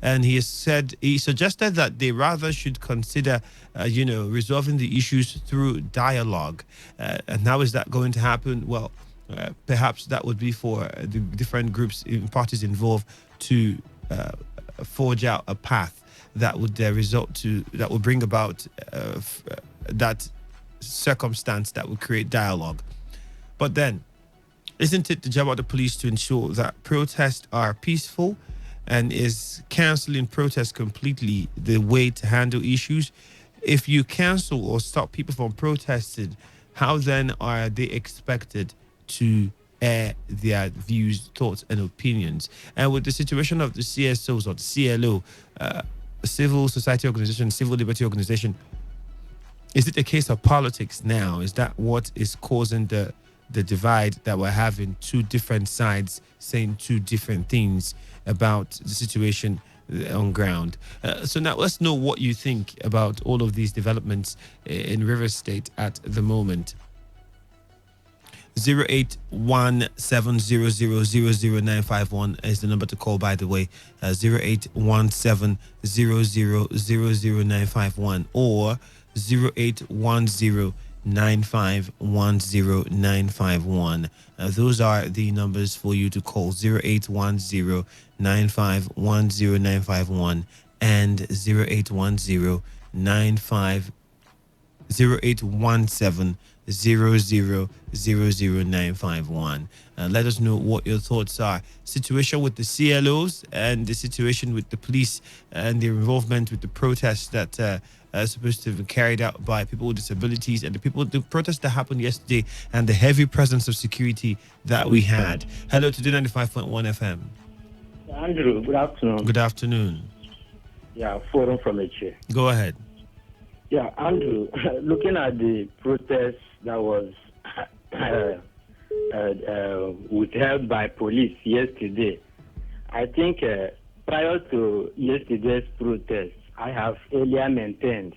and he suggested that they rather should consider, resolving the issues through dialogue. And how is that going to happen? Well, perhaps that would be for the different groups and parties involved to forge out a path that would that would bring about that circumstance that would create dialogue. But then, isn't it the job of the police to ensure that protests are peaceful, and is cancelling protests completely the way to handle issues? If you cancel or stop people from protesting, how then are they expected to air their views, thoughts, and opinions? And with the situation of the CSOs or the CLO, civil society organization, civil liberty organization, is it a case of politics now? Is that what is causing the divide, that we're having two different sides saying two different things about the situation on ground? So now let's know what you think about all of these developments in Rivers State at the moment. 08170000951 is the number to call, by the way. 08170000951 or 0810-9510-951. Those are the numbers for you to call. 0810-9510-951 and 0817-00000951. Let us know what your thoughts are. Situation with the CLOs and the situation with the police and their involvement with the protests that supposed to be carried out by people with disabilities, and the protests that happened yesterday, and the heavy presence of security that we had. Hello to Today95.1 FM. Andrew, good afternoon. Good afternoon. Yeah, Forum from HA. Go ahead. Yeah, Andrew, looking at the protest that was withheld by police yesterday, I think prior to yesterday's protest, I have earlier maintained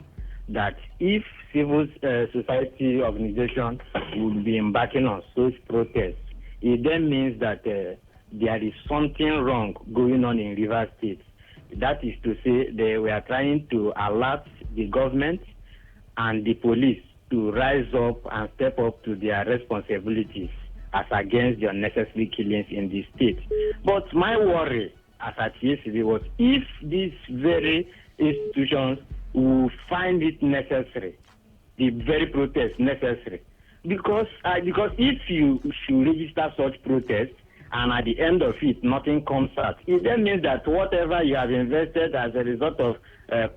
that if civil society organizations would be embarking on such protests, it then means that there is something wrong going on in Rivers State. That is to say, they were trying to alert the government and the police to rise up and step up to their responsibilities as against the unnecessary killings in the state. But my worry as at yesterday was if these very institutions will find it necessary, the very protest necessary. Because if you should register such protests and at the end of it nothing comes out, it then means that whatever you have invested as a result of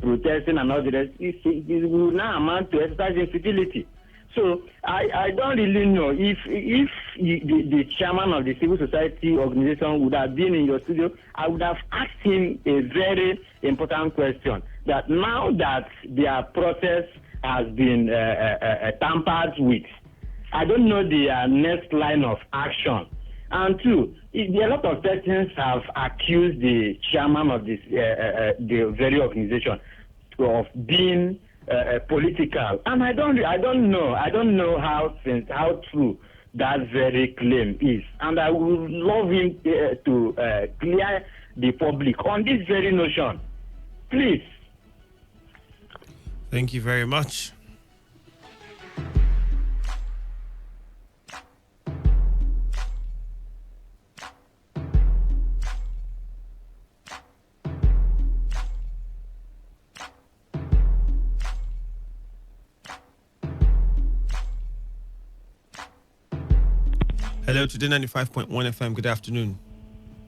protesting and all the rest, it will now amount to exercising futility. So I don't really know if the chairman of the civil society organization would have been in your studio, I would have asked him a very important question, that now that their process has been tampered with, I don't know the next line of action. And two, a lot of persons have accused the chairman of this the very organization of being political, and I don't know how true that very claim is, and I would love him to clear the public on this very notion, please. Thank you very much. Hello, Today 95.1 FM. Good afternoon.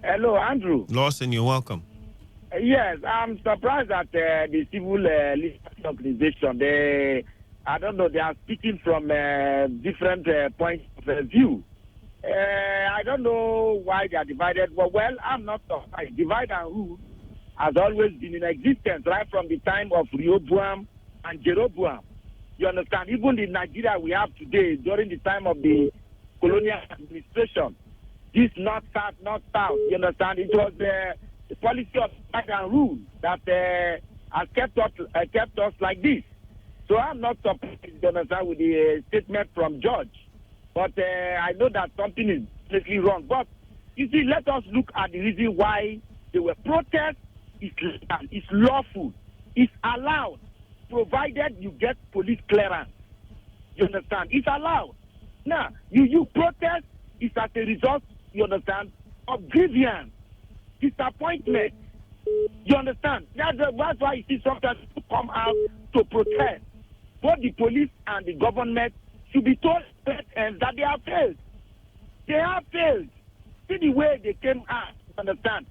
Hello, Andrew. Lawson, you're welcome. Yes, I'm surprised that the civil liberty organization, they are speaking from different points of view. I don't know why they are divided. Well, I'm not surprised. Divide and rule has always been in existence right from the time of Rehoboam and Jeroboam. You understand? Even in Nigeria we have today, during the time of the colonial administration, this not south. You understand? It was the policy of divide and rule that has kept us like this. So I'm not surprised, you understand, with the statement from George. But I know that something is completely wrong. But you see, let us look at the reason why there were protests is legal, is lawful, is allowed, provided you get police clearance. You understand? It's allowed. Now, you protest is as a result, you understand, of grievance, disappointment. You understand? That's why you see sometimes people come out to protest. Both the police and the government should be told that they have failed. They have failed. See the way they came out, you understand,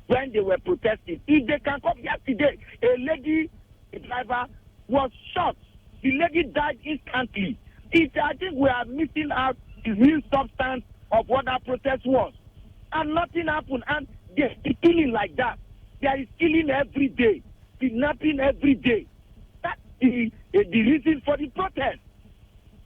when they were protesting. If they can come yesterday, a lady, a driver, was shot. The lady died instantly. I think we are missing out the real substance of what that protest was. And nothing happened. And they're killing like that. There is killing every day, kidnapping every day. That's the reason for the protest.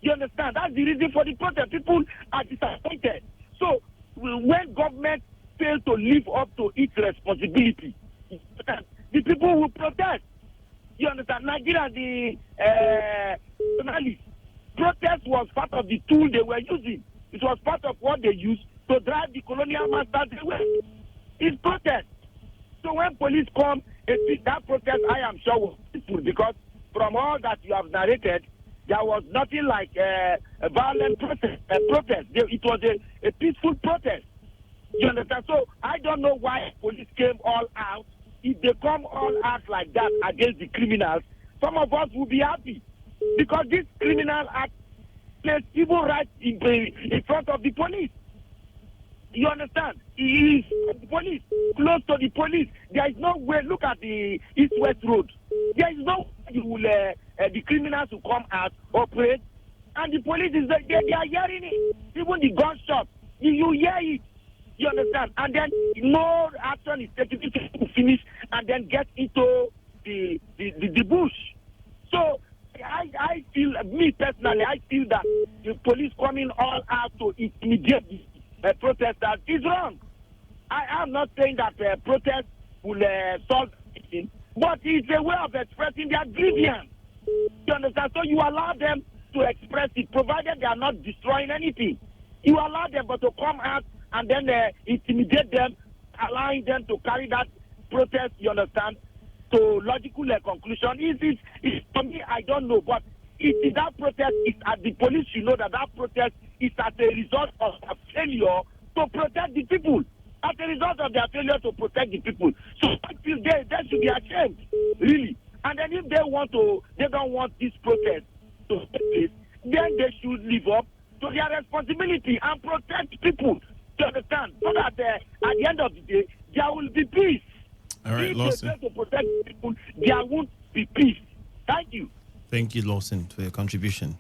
You understand? That's the reason for the protest. People are disappointed. So when government fails to live up to its responsibility, the people will protest. You understand? Nigeria, the journalists, protest was part of the tool they were using. It was part of what they used to drive the colonial masters away. It's protest. So when police come, that protest, I am sure, was peaceful, because from all that you have narrated, there was nothing like a violent protest. It was a peaceful protest. You understand? So I don't know why police came all out. If they come all out like that against the criminals, some of us will be happy. Because this criminal act places people right in front of the police. You understand? He is the police, close to the police. There is no way. Look at the East-West Road. There is no way you will, the criminals will come out, operate, and the police is there. They are hearing it. Even the gunshot, you hear it. You understand? And then no action is taken to finish and then get into the bush. So I feel, me personally, I feel that the police coming all out to intimidate the protesters is wrong. I am not saying that protest will solve anything, but it's a way of expressing their grievance. You understand? So you allow them to express it, provided they are not destroying anything. You allow them but to come out and then intimidate them, allowing them to carry that protest, you understand, to logical conclusion. Is for me, I don't know, but if that protest is at the police, you know that protest is as a result of a failure to protect the people. As a result of their failure to protect the people. So I feel they should be ashamed, really. And then if they don't want this protest to take place, then they should live up to their responsibility and protect people. To understand, so that at the end of the day, there will be peace. All right, if Lawson. they try to protect people, there won't be peace. Thank you. Thank you, Lawson, for your contribution.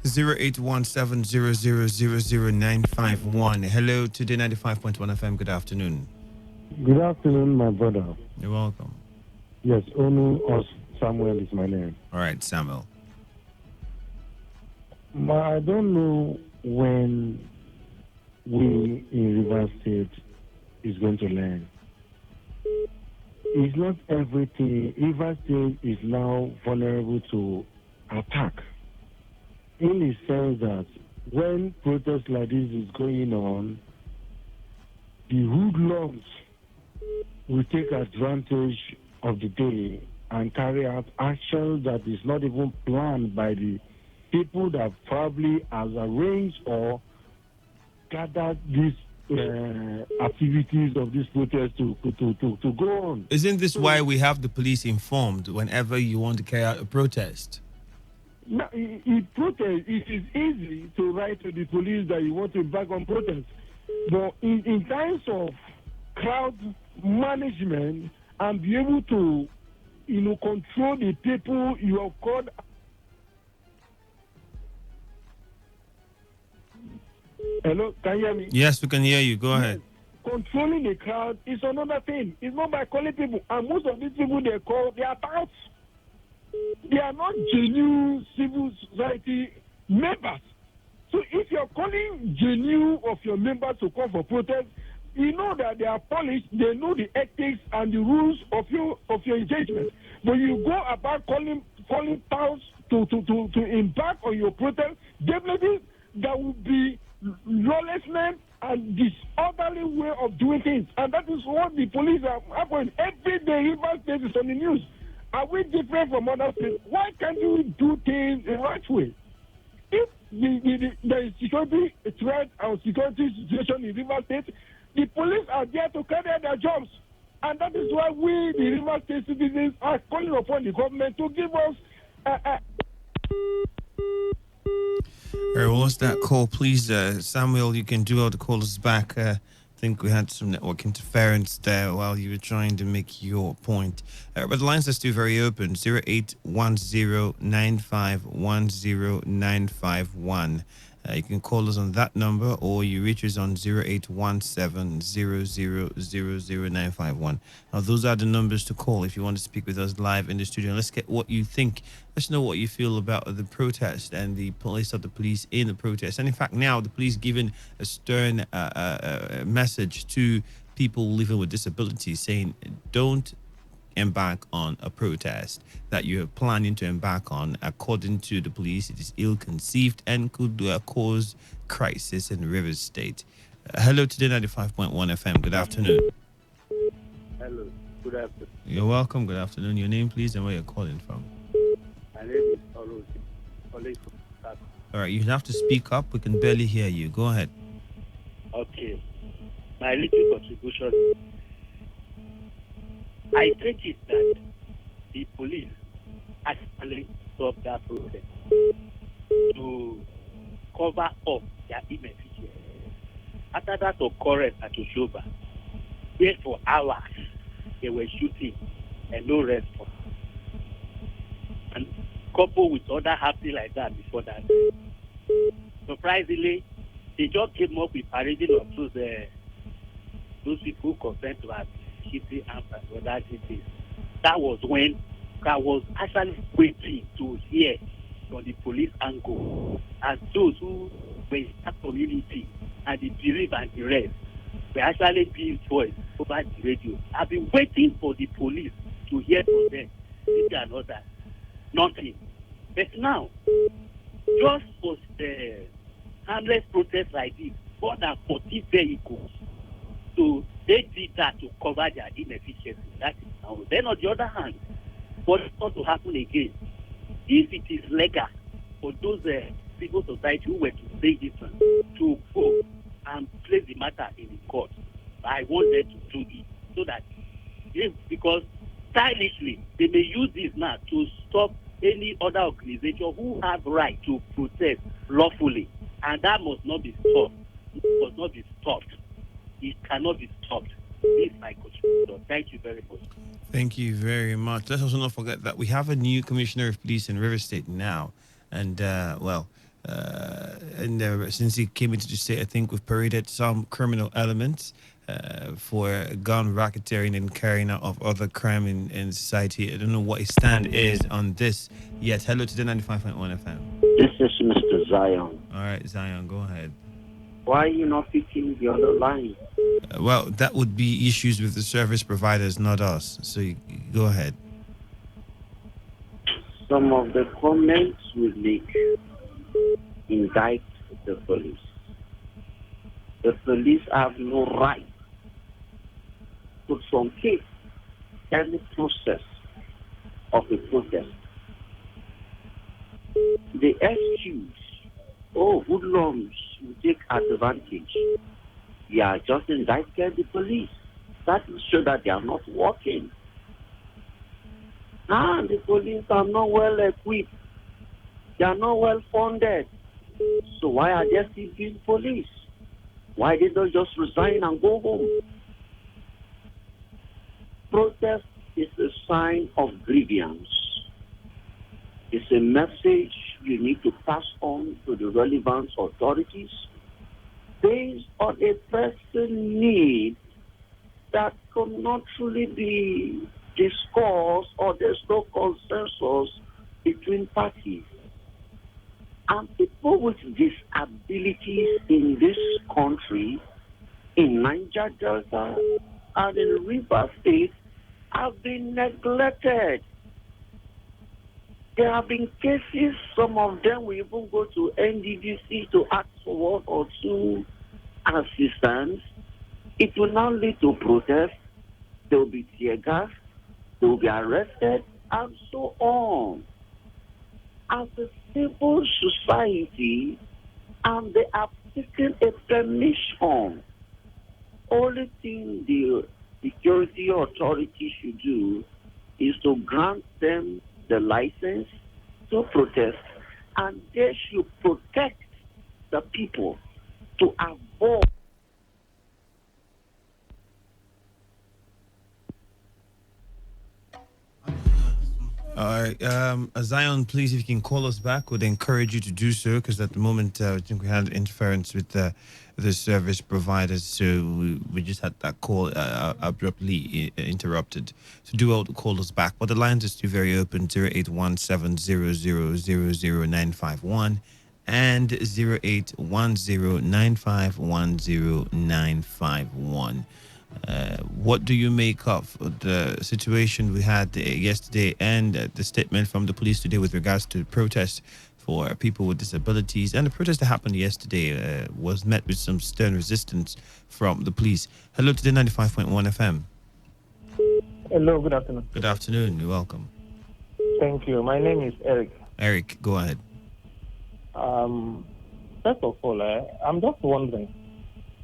Zero 08170000951. Hello, Today 95.1 FM. Good afternoon. Good afternoon, my brother. You're welcome. Yes, Onu or Samuel is my name. All right, Samuel. I don't know when we in Rivers State is going to learn. It's not everything. Rivers State is now vulnerable to attack. In the sense that when protests like this is going on, the hoodlums will take advantage of the day and carry out actions that is not even planned by the people that probably has arranged or gathered these activities of this protest to go on. Isn't this why we have the police informed whenever you want to carry out a protest? Now, it is easy to write to the police that you want to back on protest. But in terms of crowd management and be able to, control the people you have called. Hello, can you hear me? Yes, we can hear you. Go ahead. Controlling the crowd is another thing. It's not by calling people. And most of these people they call, they are touts. They are not genuine civil society members. So if you're calling genuine of your members to call for protest, you know that they are polished, they know the ethics and the rules of your engagement. When you go about calling towns to embark on your protest, definitely there will be lawlessness and disorderly way of doing things. And that is what the police are happening. Every day, Rivers State is on the news. Are we different from other states? Why can't you do things the right way? If the security threat or security situation in Rivers State, the police are there to carry out their jobs. And that is why we, the Rivers State citizens, are calling upon the government to give us All right, what was that call? Please, Samuel, you can do all the calls back. I think we had some network interference there while you were trying to make your point. But the lines are still very open. 0810951091. You can call us on that number, or you reach us on 081700000951. Now, those are the numbers to call if you want to speak with us live in the studio. Let's get what you think. Let's know what you feel about the protest and the place of the police in the protest. And in fact, now the police giving a stern message to people living with disabilities, saying, don't embark on a protest that you're planning to embark on. According to the police, it is ill-conceived and could cause crisis in Rivers State. Hello, Today 95.1 FM. Good afternoon. Hello, good afternoon. You're welcome. Good afternoon. Your name, please, and where you're calling from. My name is Olu. All right, you have to speak up. We can barely hear you. Go ahead. Okay. My little contribution, I take it that the police actually stopped that protest to cover up their inefficiency. After that occurrence at Oshoba, where for hours they were shooting and no response. And coupled with other happening like that before that, surprisingly, they just came up with parading of those people who consent to have shooting arms and other things. That was when I was actually waiting to hear from the police angle, as those who were in that community and the belief and the rest were actually being voiced over the radio. I've been waiting for the police to hear from them, this and other. Nothing. But now, just for the harmless protest like this, more than 40 vehicles. So they did that to cover their inefficiency. That is now. Then on the other hand, for it not to happen again, if it is legal for those civil society who were to say this one, to go and place the matter in the court, I want them to do it so that, because stylishly, they may use this now to stop any other organization who have right to protest lawfully, and that must not be stopped. It must not be stopped. It cannot be stopped. This is my contribution. Thank you very much. Thank you very much. Let's also not forget that we have a new commissioner of police in River State now. And, since he came into the state, I think we've paraded some criminal elements for gun racketeering and carrying out of other crime in society. I don't know what his stand is on this yet. Hello to the 95.1 FM. This is Mr. Zion. All right, Zion, go ahead. Why are you not picking the other line? Well, that would be issues with the service providers, not us. So you go ahead. Some of the comments we make indict the police. The police have no right to truncate any process of the protest. The excuse, hoodlums will take advantage. They are just indicting the police. That will show that they are not working. The police are not well equipped. They are not well funded. So why are they still being police? Why they don't just resign and go home? Protest is a sign of grievance. It's a message you need to pass on to the relevant authorities based on a pressing need that cannot truly be discussed, or there's no consensus between parties. And people with disabilities in this country in Niger Delta and in River State have been neglected. There have been cases, some of them will even go to NDDC to ask for 1 or 2 assistance. It will now lead to protests. They will be tear gas, they will be arrested, and so on. As a civil society, and they have taken a permission. Only thing the security authority should do is to grant them the license to protest, and they should protect the people to avoid. All right, Zion, please, if you can call us back, would encourage you to do so, because at the moment I think we had interference with the service providers, so we just had that call abruptly interrupted. So do well to call us back, but the lines are still very open: 081700000951 and 0810951091. What do you make of the situation we had yesterday and the statement from the police today with regards to protests for people with disabilities? And the protest that happened yesterday was met with some stern resistance from the police. Hello to the 95.1 FM. Hello, good afternoon. Good afternoon. You're welcome. Thank you. My name is Eric. Eric, go ahead. First of all, I'm just wondering,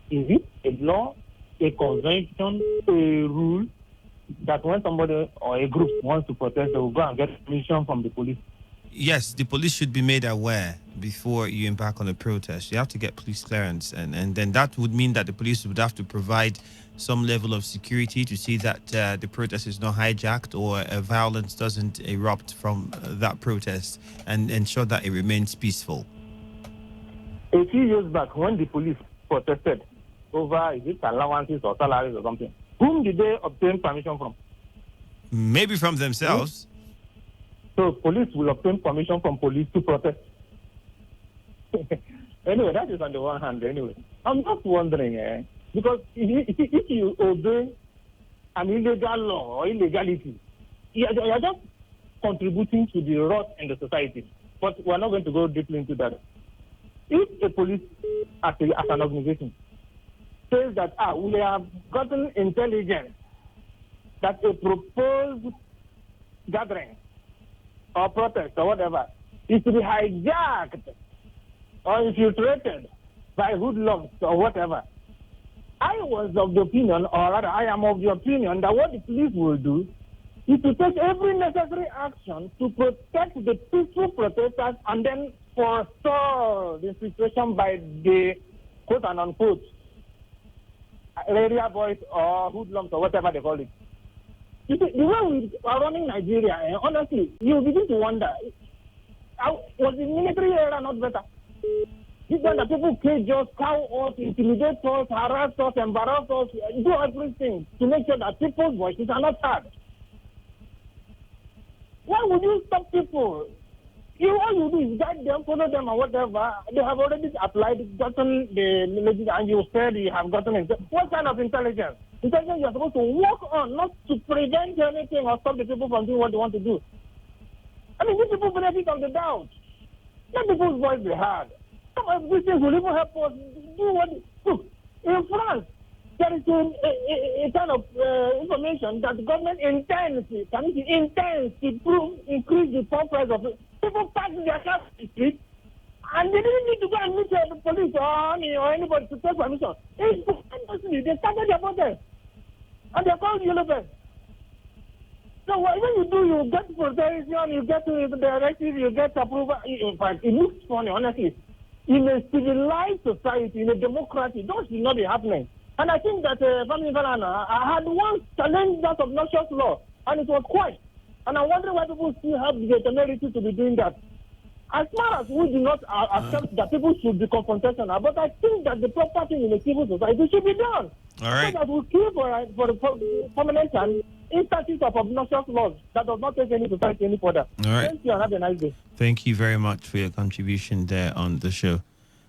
is it a law, a convention, a rule that when somebody or a group wants to protest, they will go and get permission from the police? Yes, the police should be made aware before you embark on a protest. You have to get police clearance, and then that would mean that the police would have to provide some level of security to see that the protest is not hijacked or violence doesn't erupt from that protest, and ensure that it remains peaceful. A few years back, when the police protested over, is it allowances or salaries or something, whom did they obtain permission from? Maybe from themselves. So police will obtain permission from police to protest. Anyway, that is on the one hand. Anyway, I'm just wondering, because if you obey an illegal law or illegality, you're just contributing to the rot in the society. But we're not going to go deeply into that. If a police, as an organization, says that we have gotten intelligence that a proposed gathering or protest or whatever is to be hijacked or infiltrated by hoodlums or whatever, I was of the opinion, or rather I am of the opinion, that what the police will do is to take every necessary action to protect the peaceful protesters and then forestall the situation by the quote and unquote area boys or hoodlums or whatever they call it. You see, the way we are running Nigeria, honestly, you begin to wonder, was the military era not better? It's when the people cage us, cow us, intimidate us, harass us, embarrass us, do everything to make sure that people's voices are not heard. Why would you stop people? All you do is guide them, follow them, or whatever. They have already applied, gotten the religion, and you said you have gotten it. What kind of intelligence? Intelligence you're supposed to work on, not to prevent anything or stop the people from doing what they want to do. I mean, these people benefit of the doubt. Let people's voice be heard. Some of these things will even help us do what. Look, in France, there is a kind of information that the government intends to increase the pump price of it. People pass their cars in the street, and they didn't need to go and meet the police or army or anybody to take permission. They started their protest, and they called Yellow Vest. So when you do, you get protection, you get the directive, you get approval. In fact, it looks funny, honestly. In a civilized society, in a democracy, those should not be happening. And I think that Family Valana, I had once challenged that obnoxious law, and it was quite. And I'm wondering why people still have the temerity to be doing that. As far as we do not accept that people should be confrontational, but I think that the proper thing in a civil society should be done. All right. So that we keep for the permanent time instances of obnoxious laws that does not take any society any further. All right. Thank you and have a nice day. Thank you very much for your contribution there on the show.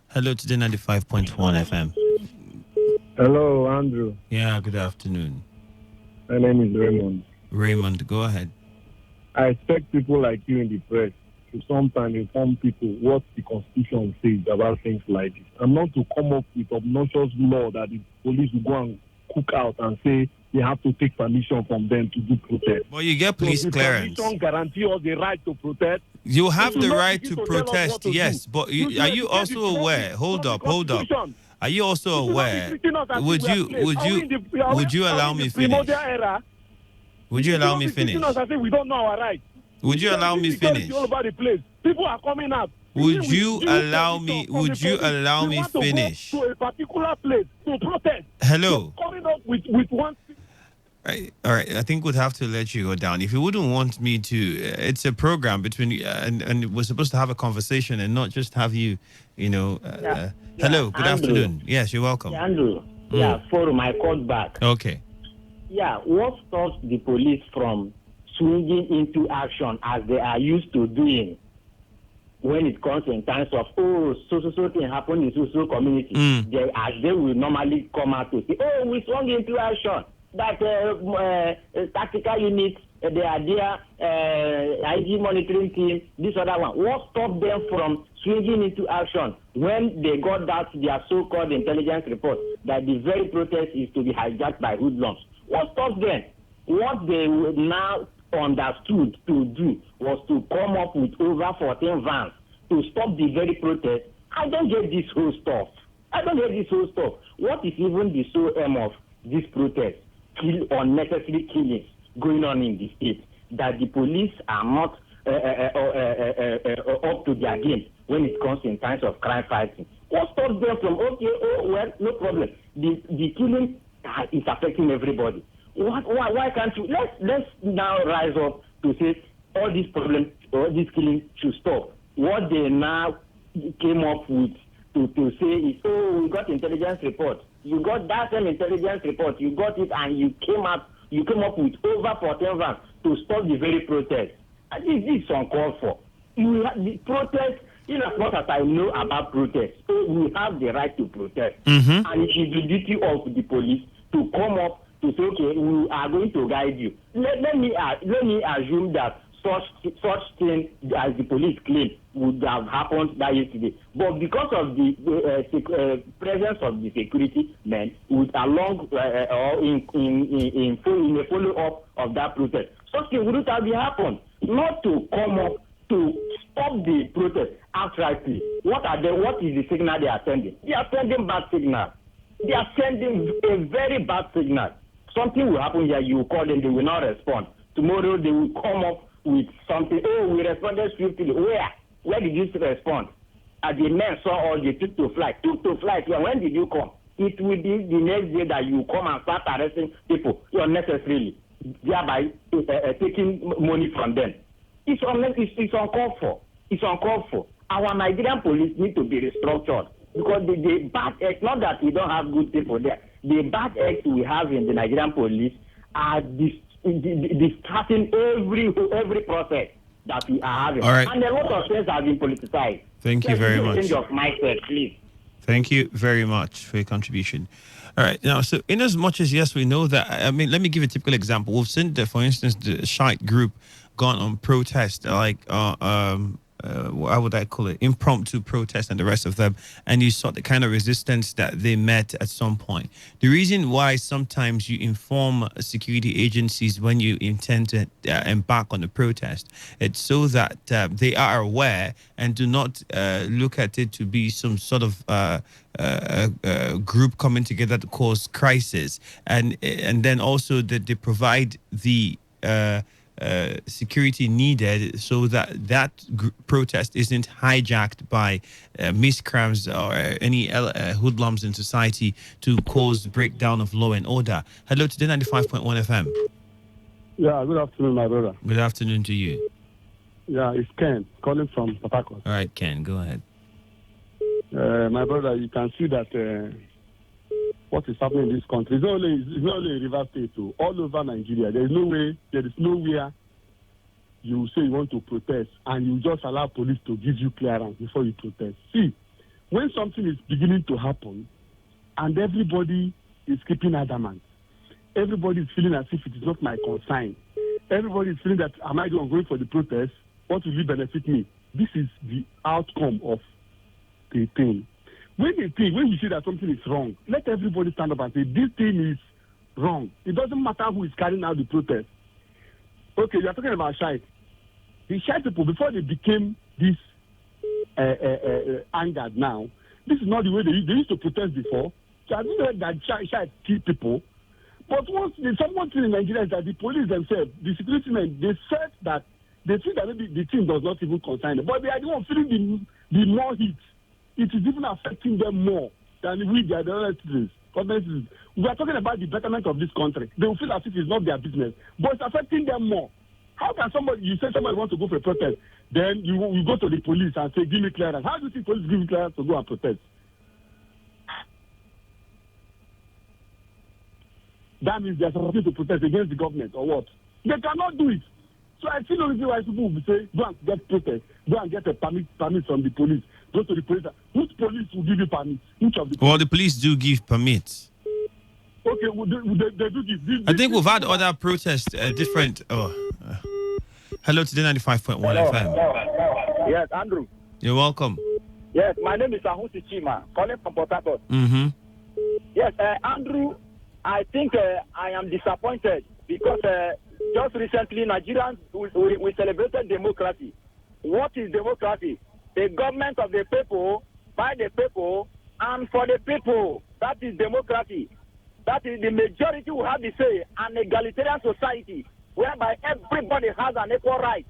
Hello to the 95.1 FM. Hello, Andrew. Yeah, good afternoon. My name is Raymond. Raymond, go ahead. I expect people like you in the press to sometimes inform people what the Constitution says about things like this, and not to come up with obnoxious law that the police will go and cook out and say they have to take permission from them to do protest. Well, you get police clearance. Permission guarantee us the right to protest. You have the right to protest, yes, but are you also aware? Hold up. Are you also aware? Would you allow me finish? Would you allow me finish? We don't know our rights. Would you allow me finish? All over the place. People are coming out. Would you allow me? Would you allow me finish? To a particular place to protest. Hello. Coming up with one. All right. I think we'd have to let you go down. If you wouldn't want me to, it's a program between and we're supposed to have a conversation and not just have you, hello. Good afternoon. Yes, you're welcome. Yeah, Andrew. Yeah, for my call back. Okay. Yeah, what stops the police from swinging into action as they are used to doing when it comes in times of so thing happened in so community? They will normally come out to say, we swung into action. That tactical units, they are there, IG monitoring team, this other one. What stopped them from swinging into action when they got that their so-called intelligence report that the very protest is to be hijacked by hoodlums? What stops them? What they now understood to do was to come up with over 14 vans to stop the very protest. I don't get this whole stuff. What is even the sole aim of this protest? Kill unnecessary killings going on in the state, that the police are not up to their game when it comes in times of crime fighting. What stops them from, no problem. The killing is affecting everybody. Why can't you? Let's now rise up to say all these problems, all this killing should stop. What they now came up with to say is, we got intelligence report. You got that same intelligence report. You got it, and you came up with over 14 vans to stop the very protest. And this is uncalled for. The protest, in as much as I know about protest, we have the right to protest, and it is the duty of the police to come up to say, okay, we are going to guide you. Let me assume that such thing as the police claim would have happened that yesterday, but because of the presence of the security men along or in a follow up of that protest, something wouldn't have happened. Not to come up to stop the protest outrightly. What is the signal they are sending? They are sending bad signal. They are sending a very bad signal. Something will happen here. You call them, they will not respond. Tomorrow they will come up with something. We responded swiftly. Where did you respond? The men saw all, they took to flight. Yeah, when did you come? It will be the next day that you come and start arresting people unnecessarily, thereby taking money from them. It's uncalled for. It's uncalled for. Our Nigerian police need to be restructured because the bad acts, not that we don't have good people there, the bad acts we have in the Nigerian police are distracting every process that we are having. All right. And a lot of things have been politicized. Thank you very much. Change of mindset, please. Thank you very much for your contribution. All right. Now, so in as much as, yes, we know that, let me give a typical example. We've seen that, for instance, the Shite group gone on protest, like, how would I call it, impromptu protest and the rest of them, and you saw the kind of resistance that they met at some point. The reason why sometimes you inform security agencies when you intend to embark on a protest, it's so that they are aware and do not look at it to be some sort of group coming together to cause crisis, and then also that they provide the security needed so that protest isn't hijacked by miscreants or any hoodlums in society to cause breakdown of law and order. Hello, Today95.1 FM. Yeah, good afternoon, my brother. Good afternoon to you. Yeah, it's Ken calling from Port Harcourt. All right, Ken, go ahead. My brother, you can see that what is happening in this country is not only in Rivers State, too. All over Nigeria. There is nowhere you say you want to protest and you just allow police to give you clearance before you protest. See, when something is beginning to happen and everybody is keeping adamant. Everybody is feeling as if it is not my concern. Everybody is feeling that, am I going for the protest? What will it benefit me? This is the outcome of the thing. When you see that something is wrong, let everybody stand up and say, this thing is wrong. It doesn't matter who is carrying out the protest. Okay, you are talking about Shite. The Shite people, before they became this angered now, this is not the way they used to protest before. So I think that Shite kill people. But someone thing in Nigeria is that the police themselves, the security men, they said that they think that maybe the thing does not even concern them. But they are the ones feeling the more heat. It is even affecting them more than we, the other citizens. We are talking about the betterment of this country. They will feel as if it's not their business. But it's affecting them more. How can you say somebody wants to go for a protest, then you go to the police and say, give me clearance. How do you think police give you clearance to go and protest? That means they're supposed to protest against the government or what? They cannot do it. So I see no reason why people will say, go and get protest, go and get a permit from the police, go to the police. Which police will give you permit? Which of the police? Well, the police do give permits. Okay, well, they do give. I think we've had other protests, different. Hello, Today 95.1 FM. Yes, Andrew. You're welcome. Yes, my name is Ahusi Chima, calling from Port Harcourt. Mm-hmm. Yes, Andrew, I think I am disappointed because just recently Nigerians, we celebrated democracy. What is democracy? The government of the people, by the people, and for the people. That is democracy. That is the majority who have the say, an egalitarian society whereby everybody has an equal right.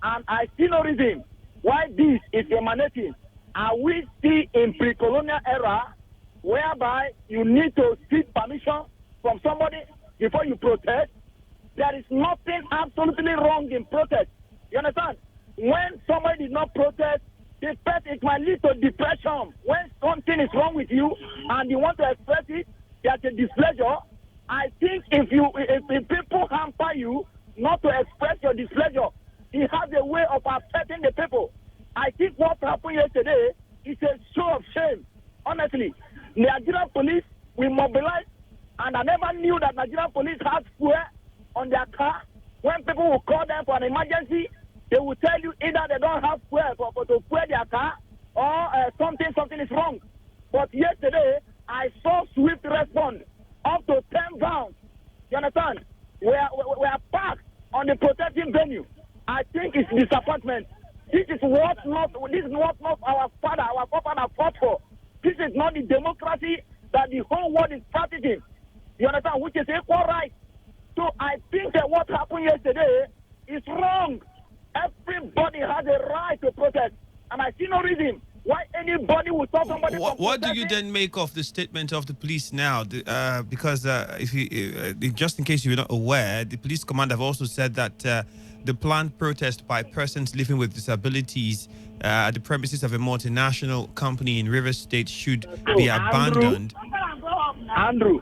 And I see no reason why this is emanating. Are we still in pre-colonial era whereby you need to seek permission from somebody before you protest? There is nothing absolutely wrong in protest. You understand? When somebody did not protest, it might lead to depression. When something is wrong with you and you want to express it, there's a displeasure. I think if people hamper you not to express your displeasure, it has a way of affecting the people. I think what happened yesterday is a show of shame. Honestly, Nigerian police will mobilize, and I never knew that Nigerian police had fuel on their car. When people will call them for an emergency, they will tell you either they don't have fuel to fuel their car or something is wrong. But yesterday, I saw swift response up to 10 rounds. You understand? We are parked on the protecting venue. I think it's disappointment. This is what not our forefather fought for. This is not the democracy that the whole world is practicing. You understand? Which is equal right. So I think that what happened yesterday is wrong. Everybody has a right to protest, and I see no reason why anybody would stop somebody. What do you then make of the statement of the police now? Because just in case you're not aware, the police command have also said that the planned protest by persons living with disabilities at the premises of a multinational company in Rivers State should be abandoned. Andrew,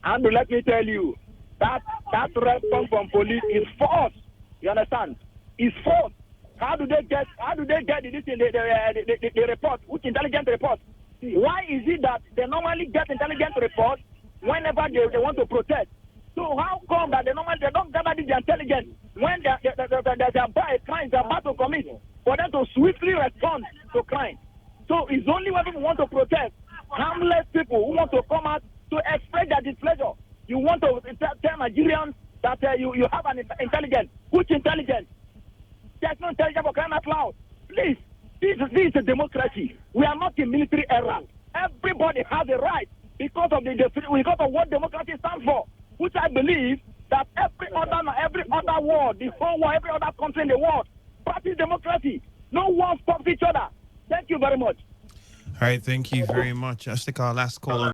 let me tell you, that response from police is false. You understand? It's false. How do they get the report, which intelligence report? Why is it that they normally get intelligence reports whenever they want to protest? So how come that they don't gather the intelligence when there's a crime they're about to commit for them to swiftly respond to crime? So it's only when people want to protest, harmless people who want to come out to express their displeasure. You want to tell Nigerians that you have an intelligence. Which intelligence? There's no intelligence for crying out loud. Please, this is a democracy. We are not in military era. Everybody has a right because of what democracy stands for, which I believe that every other world, the whole world, every other country in the world practice democracy. No one stops each other. Thank you very much. All right, thank you very much. I'll take our last call.